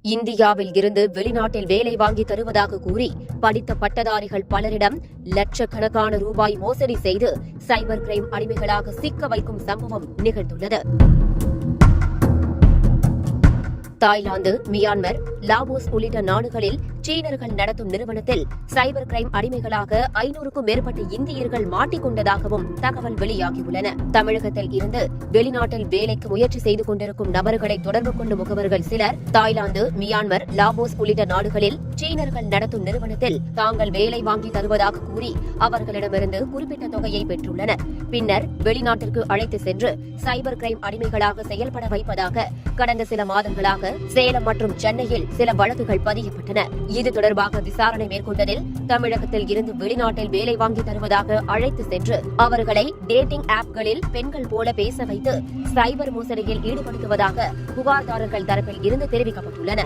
இந்தியாவில் இருந்து வெளிநாட்டில் வேலை வாங்கி தருவதாக கூறி படித்த பட்டதாரிகள் பலரிடம் லட்சக்கணக்கான ரூபாய் மோசடி செய்து சைபர் கிரைம் அடிமைகளாக சிக்க வைக்கும் சம்பவம் நிகழ்ந்துள்ளது. தாய்லாந்து, மியான்மர், லாவோஸ் உள்ளிட்ட நாடுகளில் சீனர்கள் நடத்தும் நிறுவனத்தில் சைபர் கிரைம் அடிமைகளாக 500க்கும் மேற்பட்ட இந்தியர்கள் மாட்டிக்கொண்டதாகவும் தகவல் வெளியாகியுள்ளன. தமிழகத்தில் இருந்து வெளிநாட்டில் வேலைக்கு முயற்சி செய்து கொண்டிருக்கும் நபர்களை தொடர்பு கொண்ட முகவர்கள் சிலர் தாய்லாந்து, மியான்மர், லாவோஸ் உள்ளிட்ட நாடுகளில் சீனர்கள் நடத்தும் நிறுவனத்தில் தாங்கள் வேலை வாங்கி தருவதாக கூறி அவர்களிடமிருந்து குறிப்பிட்ட தொகையை பெற்றுள்ளனர். பின்னர் வெளிநாட்டிற்கு அழைத்து சென்று சைபர் கிரைம் அடிமைகளாக செயல்பட வைப்பதாக கடந்த சில மாதங்களாக சேலம் மற்றும் சென்னையில் சில வழக்குகள் பதியப்பட்டன. இது தொடர்பாக விசாரணை மேற்கொண்டதில் தமிழகத்தில் இருந்து வெளிநாட்டில் வேலை வாங்கி தருவதாக அழைத்து சென்று அவர்களை டேட்டிங் ஆப்களில் பெண்கள் போல பேச வைத்து சைபர் மோசடியில் ஈடுபடுத்துவதாக புகார்தாரர்கள் தரப்பில் இருந்து தெரிவிக்கப்பட்டுள்ளன.